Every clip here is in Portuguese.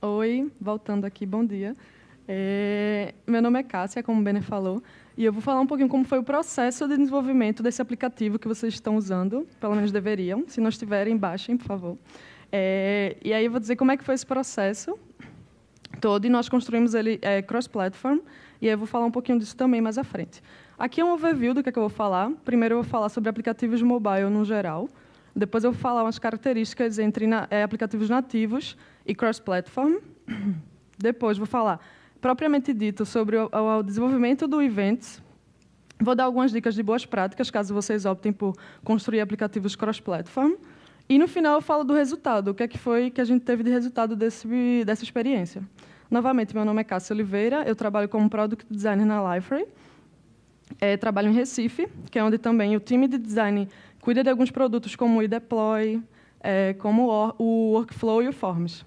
Oi, voltando aqui, bom dia. Meu nome é Cássia, como o Benner falou, e eu vou falar um pouquinho como foi o processo de desenvolvimento desse aplicativo que vocês estão usando, pelo menos deveriam. Se não estiverem, baixem, por favor. E aí eu vou dizer como é que foi esse processo todo, e nós construímos ele cross-platform, e aí eu vou falar um pouquinho disso também mais à frente. Aqui é um overview do que é que eu vou falar. Primeiro eu vou falar sobre aplicativos mobile no geral, depois eu vou falar umas características entre aplicativos nativos e cross-platform. Depois vou falar, propriamente dito, sobre o desenvolvimento do Events. Vou dar algumas dicas de boas práticas, caso vocês optem por construir aplicativos cross-platform. E, no final, eu falo do resultado, o que é que foi que a gente teve de resultado dessa experiência. Novamente, meu nome é Cássia Oliveira, eu trabalho como Product Designer na Liferay. Trabalho em Recife, que é onde também o time de design cuida de alguns produtos como o eDeploy, como o Workflow e o Forms.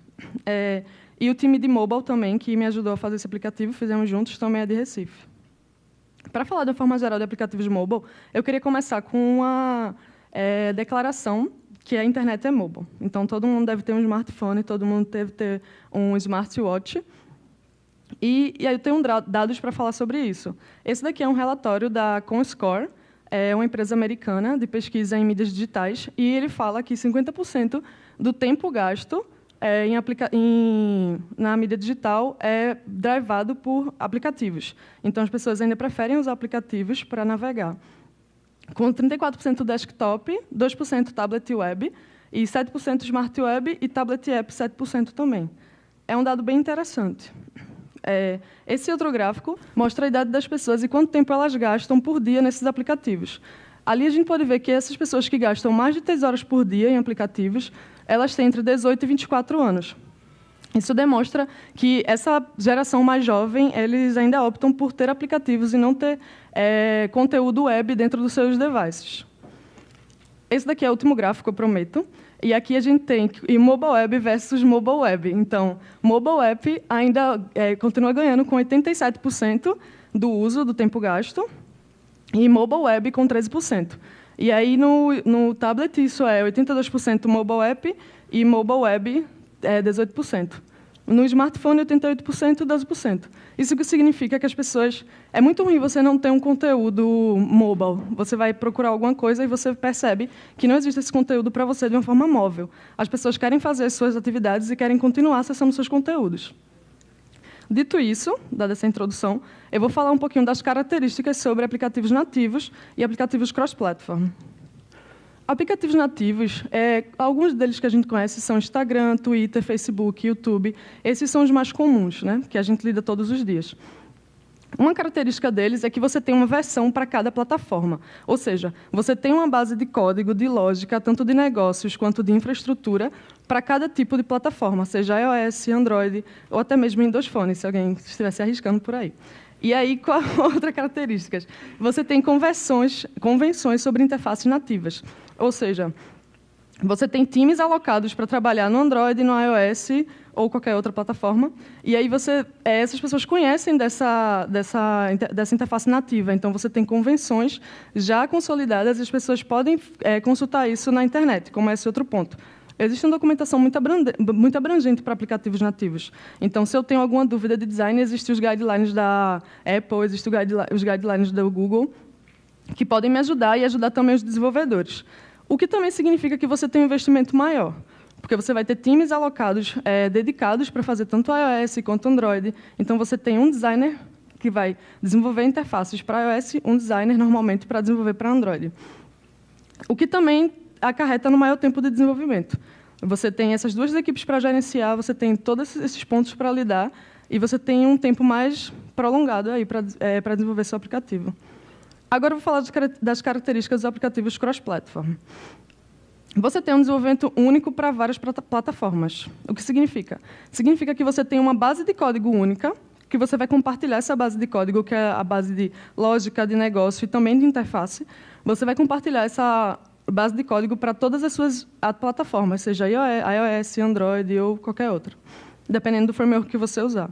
E o time de mobile também, que me ajudou a fazer esse aplicativo, fizemos juntos, também é de Recife. Para falar de uma forma geral de aplicativos mobile, eu queria começar com uma declaração que a internet é mobile. Então, todo mundo deve ter um smartphone, todo mundo deve ter um smartwatch. E aí eu tenho dados para falar sobre isso. Esse daqui é um relatório da Comscore, uma empresa americana de pesquisa em mídias digitais, e ele fala que 50% do tempo gasto na mídia digital é drivado por aplicativos. Então, as pessoas ainda preferem usar aplicativos para navegar. Com 34% desktop, 2% tablet e web, e 7% smart web e tablet e app 7% também. É um dado bem interessante. Esse outro gráfico mostra a idade das pessoas e quanto tempo elas gastam por dia nesses aplicativos. Ali a gente pode ver que essas pessoas que gastam mais de 3 horas por dia em aplicativos, elas têm entre 18 e 24 anos. Isso demonstra que essa geração mais jovem, eles ainda optam por ter aplicativos e não ter conteúdo web dentro dos seus devices. Esse daqui é o último gráfico, eu prometo. E aqui a gente tem mobile web versus mobile web. Então, mobile app ainda continua ganhando com 87% do uso do tempo gasto e mobile web com 13%. E aí, no tablet, isso é 82% mobile app e mobile web 18%. No smartphone, 88% e 12%. Isso que significa que as pessoas... É muito ruim você não ter um conteúdo mobile. Você vai procurar alguma coisa e você percebe que não existe esse conteúdo para você de uma forma móvel. As pessoas querem fazer as suas atividades e querem continuar acessando seus conteúdos. Dito isso, dada essa introdução, eu vou falar um pouquinho das características sobre aplicativos nativos e aplicativos cross-platform. Aplicativos nativos, alguns deles que a gente conhece são Instagram, Twitter, Facebook, YouTube. Esses são os mais comuns, né, que a gente lida todos os dias. Uma característica deles é que você tem uma versão para cada plataforma. Ou seja, você tem uma base de código, de lógica, tanto de negócios quanto de infraestrutura, para cada tipo de plataforma, seja iOS, Android ou até mesmo Windows Phone, se alguém estivesse arriscando por aí. E aí, qual a outra característica? Você tem convenções sobre interfaces nativas. Ou seja, você tem times alocados para trabalhar no Android, no iOS ou qualquer outra plataforma, e aí essas pessoas conhecem dessa interface nativa. Então, você tem convenções já consolidadas e as pessoas podem consultar isso na internet, como é esse outro ponto. Existe uma documentação muito abrangente para aplicativos nativos. Então, se eu tenho alguma dúvida de design, existem os guidelines da Apple, existem os guidelines do Google, que podem me ajudar e ajudar também os desenvolvedores. O que também significa que você tem um investimento maior, porque você vai ter times alocados, dedicados para fazer tanto iOS quanto Android. Então, você tem um designer que vai desenvolver interfaces para iOS, um designer, normalmente, para desenvolver para Android. O que também acarreta no maior tempo de desenvolvimento. Você tem essas duas equipes para gerenciar, você tem todos esses pontos para lidar, e você tem um tempo mais prolongado aí para desenvolver seu aplicativo. Agora eu vou falar das características dos aplicativos cross-platform. Você tem um desenvolvimento único para várias plataformas. O que significa? Significa que você tem uma base de código única, que você vai compartilhar essa base de código, que é a base de lógica, de negócio e também de interface. Você vai compartilhar essa base de código para todas as suas plataformas, seja iOS, Android ou qualquer outra, dependendo do framework que você usar.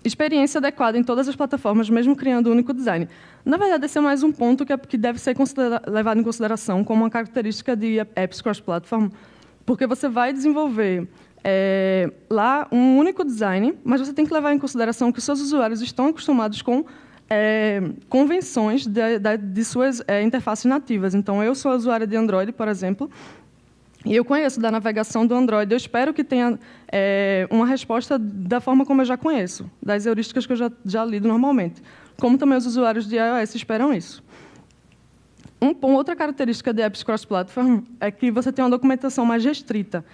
Experiência adequada em todas as plataformas, mesmo criando um único design. Na verdade, esse é mais um ponto que deve ser levado em consideração como uma característica de apps cross-platform, porque você vai desenvolver lá um único design, mas você tem que levar em consideração que os seus usuários estão acostumados com convenções de suas interfaces nativas. Então, eu sou usuária de Android, por exemplo, e eu conheço da navegação do Android. Eu espero que tenha uma resposta da forma como eu já conheço, das heurísticas que eu já lido normalmente. Como também os usuários de iOS esperam isso. Outra característica de apps cross-platform é que você tem uma documentação mais restrita.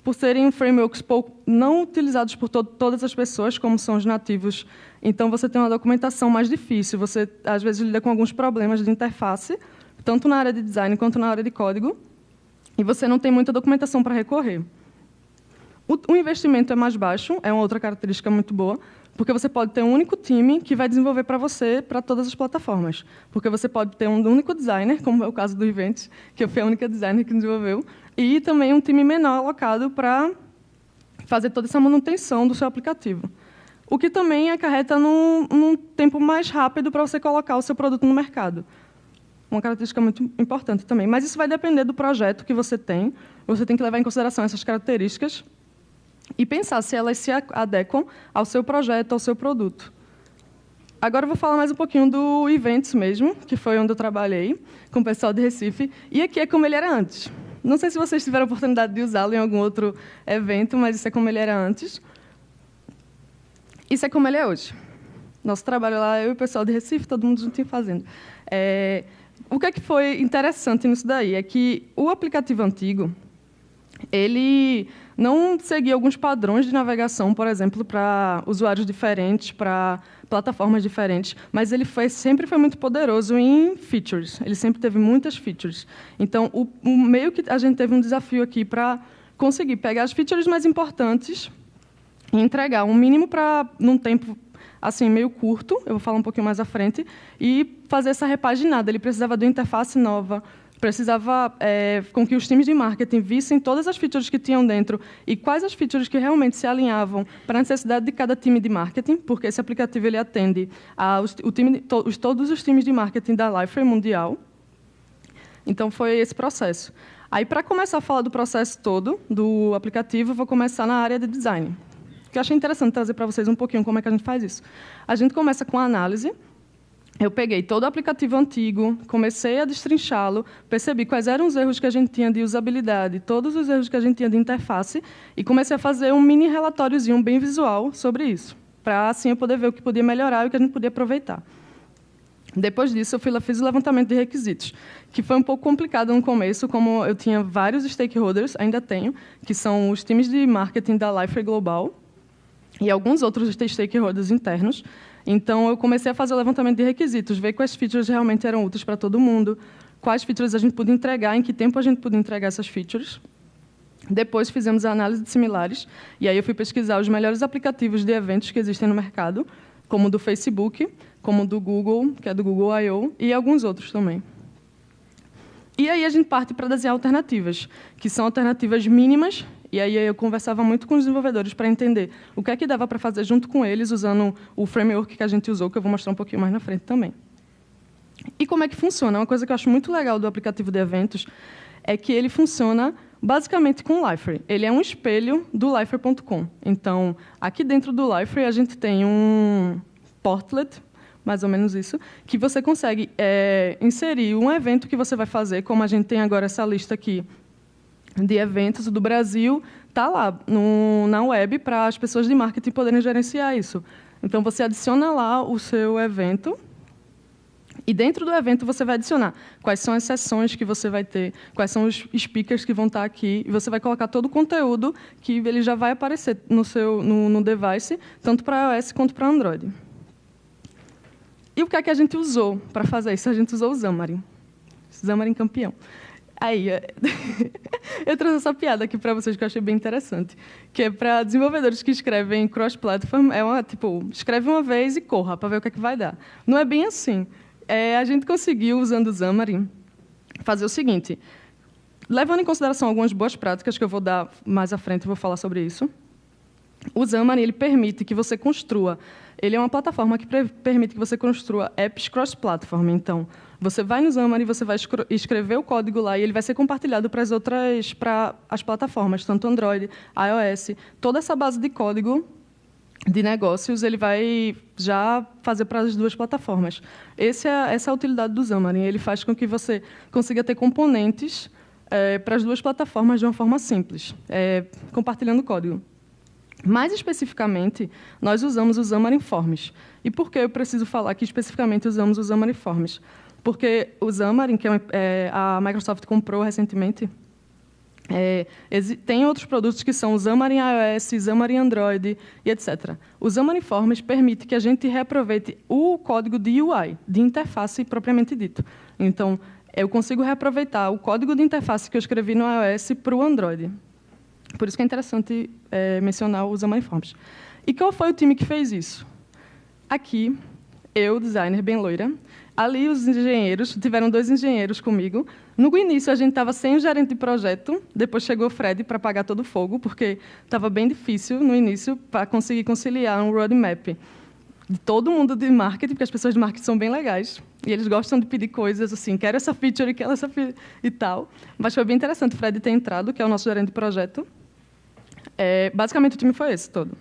Por serem frameworks não utilizados por todas as pessoas, como são os nativos, então você tem uma documentação mais difícil. Você, às vezes, lida com alguns problemas de interface, tanto na área de design quanto na área de código, e você não tem muita documentação para recorrer. O investimento é mais baixo, é uma outra característica muito boa, porque você pode ter um único time que vai desenvolver para você, para todas as plataformas. Porque você pode ter um único designer, como é o caso do Events, que eu fui a única designer que desenvolveu, e também um time menor alocado para fazer toda essa manutenção do seu aplicativo. O que também acarreta num tempo mais rápido para você colocar o seu produto no mercado. Uma característica muito importante também. Mas isso vai depender do projeto que você tem. Você tem que levar em consideração essas características e pensar se elas se adequam ao seu projeto, ao seu produto. Agora eu vou falar mais um pouquinho do Events mesmo, que foi onde eu trabalhei com o pessoal de Recife. E aqui é como ele era antes. Não sei se vocês tiveram a oportunidade de usá-lo em algum outro evento, mas isso é como ele era antes. Isso é como ele é hoje. Nosso trabalho lá, eu e o pessoal de Recife, todo mundo juntinho fazendo. O que é que foi interessante nisso daí? É que o aplicativo antigo, ele não seguia alguns padrões de navegação, por exemplo, para usuários diferentes, para plataformas diferentes, mas ele sempre foi muito poderoso em features. Ele sempre teve muitas features. Então, meio que a gente teve um desafio aqui para conseguir pegar as features mais importantes e entregar um mínimo num tempo assim meio curto, eu vou falar um pouquinho mais à frente, e fazer essa repaginada. Ele precisava de uma interface nova, precisava com que os times de marketing vissem todas as features que tinham dentro e quais as features que realmente se alinhavam para a necessidade de cada time de marketing, porque esse aplicativo ele atende todos os times de marketing da Liferay mundial. Então, foi esse processo. Aí, para começar a falar do processo todo do aplicativo, eu vou começar na área de design, que eu achei interessante trazer para vocês um pouquinho como é que a gente faz isso. A gente começa com a análise. Eu peguei todo o aplicativo antigo, comecei a destrinchá-lo, percebi quais eram os erros que a gente tinha de usabilidade, todos os erros que a gente tinha de interface, e comecei a fazer um mini relatóriozinho bem visual sobre isso, para assim eu poder ver o que podia melhorar e o que a gente podia aproveitar. Depois disso, eu fiz o levantamento de requisitos, que foi um pouco complicado no começo, como eu tinha vários stakeholders, ainda tenho, que são os times de marketing da Liferay Global e alguns outros stakeholders internos. Então, eu comecei a fazer o levantamento de requisitos, ver quais features realmente eram úteis para todo mundo, quais features a gente podia entregar, em que tempo a gente podia entregar essas features. Depois, fizemos a análise de similares, e aí eu fui pesquisar os melhores aplicativos de eventos que existem no mercado, como o do Facebook, como o do Google, que é do Google I/O, e alguns outros também. E aí a gente parte para desenhar alternativas, que são alternativas mínimas. E aí eu conversava muito com os desenvolvedores para entender o que é que dava para fazer junto com eles, usando o framework que a gente usou, que eu vou mostrar um pouquinho mais na frente também. E como é que funciona? Uma coisa que eu acho muito legal do aplicativo de eventos é que ele funciona basicamente com o Liferay. Ele é um espelho do Liferay.com. Então, aqui dentro do Liferay, a gente tem um portlet, mais ou menos isso, que você consegue inserir um evento que você vai fazer, como a gente tem agora essa lista aqui, de eventos do Brasil, está lá na web para as pessoas de marketing poderem gerenciar isso. Então, você adiciona lá o seu evento e, dentro do evento, você vai adicionar quais são as sessões que você vai ter, quais são os speakers que vão estar aqui, e você vai colocar todo o conteúdo que ele já vai aparecer no device, tanto para iOS quanto para Android. E o que é que a gente usou para fazer isso? A gente usou o Xamarin. Xamarin campeão. Aí, eu trouxe essa piada aqui para vocês que eu achei bem interessante, que é para desenvolvedores que escrevem cross-platform, escreve uma vez e corra para ver o que é que vai dar. Não é bem assim. A gente conseguiu, usando o Xamarin, fazer o seguinte, levando em consideração algumas boas práticas que eu vou dar mais à frente, vou falar sobre isso. O Xamarin ele permite que você construa ele é uma plataforma que permite que você construa apps cross-platform. Então, você vai no Xamarin, você vai escrever o código lá e ele vai ser compartilhado para as plataformas, tanto Android, iOS. Toda essa base de código de negócios ele vai já fazer para as duas plataformas. Essa é a utilidade do Xamarin. Ele faz com que você consiga ter componentes para as duas plataformas de uma forma simples, compartilhando código. Mais especificamente, nós usamos o Xamarin Forms. E por que eu preciso falar que especificamente usamos o Xamarin Forms? Porque o Xamarin, que a Microsoft comprou recentemente, tem outros produtos que são o Xamarin iOS, Xamarin Android e etc. O Xamarin Forms permite que a gente reaproveite o código de UI, de interface propriamente dito. Então, eu consigo reaproveitar o código de interface que eu escrevi no iOS para o Android. Por isso que é interessante mencionar o Xamarin Forms. E qual foi o time que fez isso? Aqui, eu, designer, bem loira. Ali, os engenheiros, tiveram 2 engenheiros comigo. No início, a gente estava sem o gerente de projeto. Depois chegou o Fred para apagar todo o fogo, porque estava bem difícil, no início, para conseguir conciliar um roadmap de todo mundo de marketing, porque as pessoas de marketing são bem legais. E eles gostam de pedir coisas assim, quero essa feature, quero essa feature e tal. Mas foi bem interessante o Fred ter entrado, que é o nosso gerente de projeto. Basicamente, o time foi esse todo.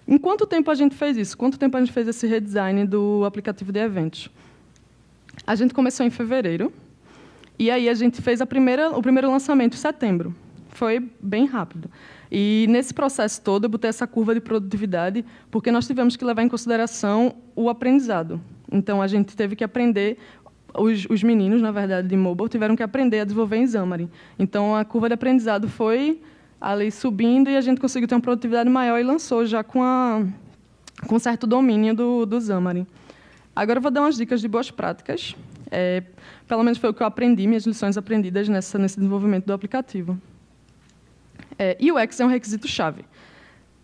Em quanto tempo a gente fez isso? Quanto tempo a gente fez esse redesign do aplicativo de eventos? A gente começou em fevereiro, e aí a gente fez o primeiro lançamento em setembro. Foi bem rápido. E, nesse processo todo, eu botei essa curva de produtividade, porque nós tivemos que levar em consideração o aprendizado. Então, a gente teve que aprender, os meninos, na verdade, de mobile, tiveram que aprender a desenvolver em Xamarin. Então, a curva de aprendizado foi ali subindo, e a gente conseguiu ter uma produtividade maior e lançou já com certo domínio do Xamarin. Agora, eu vou dar umas dicas de boas práticas. Pelo menos foi o que eu aprendi, minhas lições aprendidas nesse desenvolvimento do aplicativo. UX é um requisito-chave,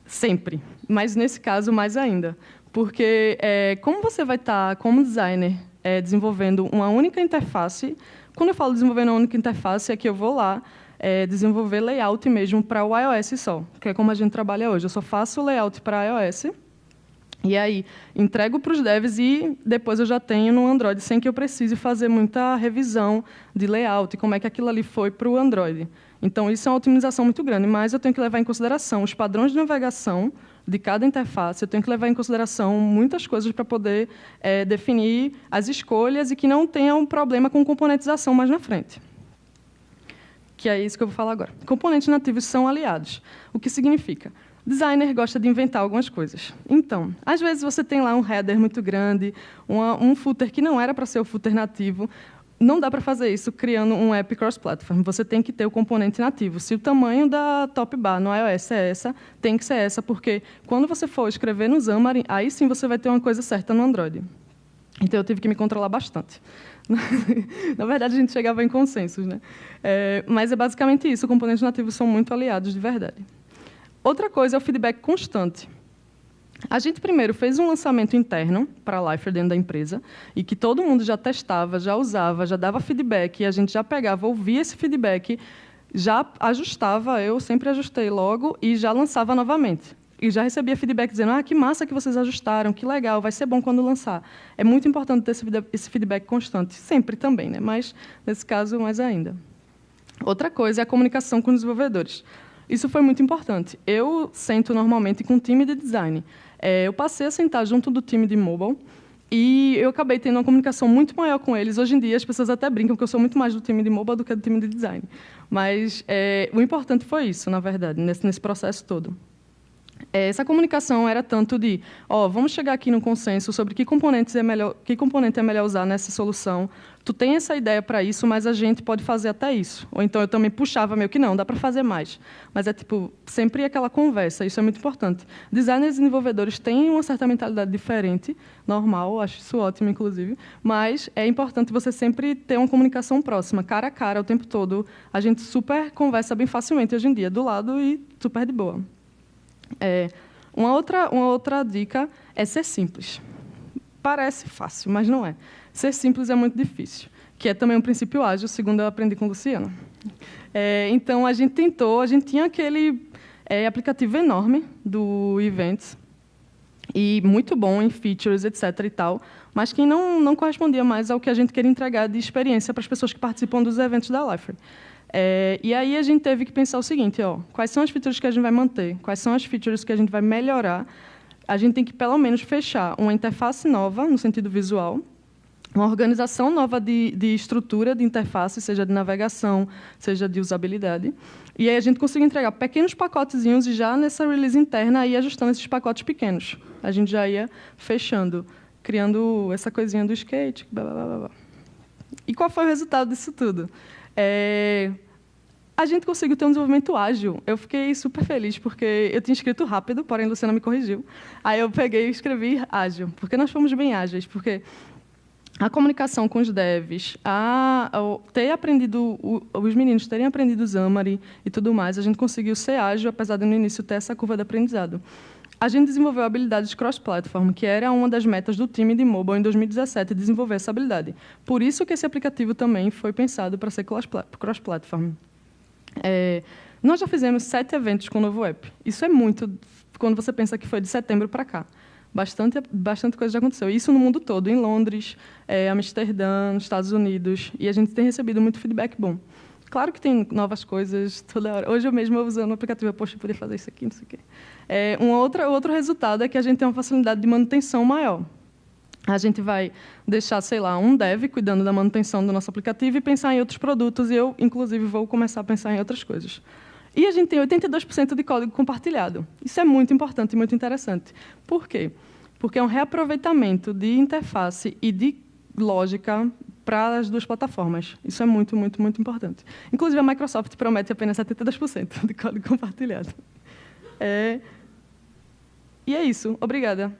sempre, mas, nesse caso, mais ainda. Porque, como você vai estar, como designer, desenvolvendo uma única interface, quando eu falo desenvolvendo uma única interface, é que eu vou lá desenvolver layout mesmo para o iOS só, que é como a gente trabalha hoje. Eu só faço layout para iOS, e aí entrego para os devs e depois eu já tenho no Android, sem que eu precise fazer muita revisão de layout, como é que aquilo ali foi para o Android. Então, isso é uma otimização muito grande, mas eu tenho que levar em consideração os padrões de navegação de cada interface, eu tenho que levar em consideração muitas coisas para poder definir as escolhas e que não tenha um problema com componentização mais na frente. Que é isso que eu vou falar agora. Componentes nativos são aliados. O que significa? Designer gosta de inventar algumas coisas. Então, às vezes você tem lá um header muito grande, um footer que não era para ser o footer nativo. Não dá para fazer isso criando um app cross-platform. Você tem que ter o componente nativo. Se o tamanho da top bar no iOS é essa, tem que ser essa, porque quando você for escrever no Xamarin, aí sim você vai ter uma coisa certa no Android. Então, eu tive que me controlar bastante. Na verdade, a gente chegava em consensos, né? Mas é basicamente isso. Os componentes nativos são muito aliados, de verdade. Outra coisa é o feedback constante. A gente, primeiro, fez um lançamento interno para a Lifer dentro da empresa, e que todo mundo já testava, já usava, já dava feedback, e a gente já pegava, ouvia esse feedback, já ajustava, eu sempre ajustei logo, e já lançava novamente. E já recebia feedback dizendo, que massa que vocês ajustaram, que legal, vai ser bom quando lançar. É muito importante ter esse feedback constante, sempre também, né? Mas, nesse caso, mais ainda. Outra coisa é a comunicação com os desenvolvedores. Isso foi muito importante. Eu sento normalmente com o time de design. Eu passei a sentar junto do time de mobile e eu acabei tendo uma comunicação muito maior com eles. Hoje em dia, as pessoas até brincam que eu sou muito mais do time de mobile do que do time de design. Mas o importante foi isso, na verdade, nesse processo todo. Essa comunicação era tanto de, vamos chegar aqui no consenso sobre que componente é melhor usar nessa solução. Tu tem essa ideia para isso, mas a gente pode fazer até isso. Ou então eu também puxava meio que não, dá para fazer mais. Mas sempre aquela conversa, isso é muito importante. Designers e desenvolvedores têm uma certa mentalidade diferente, normal, acho isso ótimo, inclusive, mas é importante você sempre ter uma comunicação próxima, cara a cara, o tempo todo. A gente super conversa bem facilmente hoje em dia, do lado e super de boa. Uma outra dica é ser simples. Parece fácil, mas não é. Ser simples é muito difícil, que é também um princípio ágil, segundo eu aprendi com o Luciano. Então, a gente tinha aquele aplicativo enorme do Events, e muito bom em features, etc. e tal, mas que não correspondia mais ao que a gente queria entregar de experiência para as pessoas que participam dos eventos da Liferay. E aí a gente teve que pensar o seguinte, quais são as features que a gente vai manter, quais são as features que a gente vai melhorar. A gente tem que, pelo menos, fechar uma interface nova, no sentido visual, uma organização nova de estrutura de interface, seja de navegação, seja de usabilidade. E aí a gente conseguiu entregar pequenos pacotezinhos e já nessa release interna, aí ajustando esses pacotes pequenos. A gente já ia fechando, criando essa coisinha do skate. Blá, blá, blá, blá. E qual foi o resultado disso tudo? A gente conseguiu ter um desenvolvimento ágil. Eu fiquei super feliz, porque eu tinha escrito rápido, porém a Luciana me corrigiu. Aí eu peguei e escrevi ágil, porque nós fomos bem ágeis, porque a comunicação com os devs, ter aprendido, os meninos terem aprendido Xamarin e tudo mais, a gente conseguiu ser ágil, apesar de no início ter essa curva de aprendizado. A gente desenvolveu habilidades cross-platform, que era uma das metas do time de mobile em 2017, desenvolver essa habilidade. Por isso que esse aplicativo também foi pensado para ser cross-platform. Nós já fizemos 7 eventos com o novo app. Isso é muito, quando você pensa que foi de setembro para cá. Bastante coisa já aconteceu. Isso no mundo todo, em Londres, Amsterdã, nos Estados Unidos. E a gente tem recebido muito feedback bom. Claro que tem novas coisas toda hora. Hoje eu mesmo usando o aplicativo, poxa, eu poderia fazer isso aqui, não sei o quê. Outro resultado é que a gente tem uma facilidade de manutenção maior. A gente vai deixar, sei lá, um dev cuidando da manutenção do nosso aplicativo e pensar em outros produtos, e eu, inclusive, vou começar a pensar em outras coisas. E a gente tem 82% de código compartilhado. Isso é muito importante e muito interessante. Por quê? Porque é um reaproveitamento de interface e de lógica para as duas plataformas. Isso é muito, muito, muito importante. Inclusive, a Microsoft promete apenas 72% de código compartilhado. E é isso. Obrigada.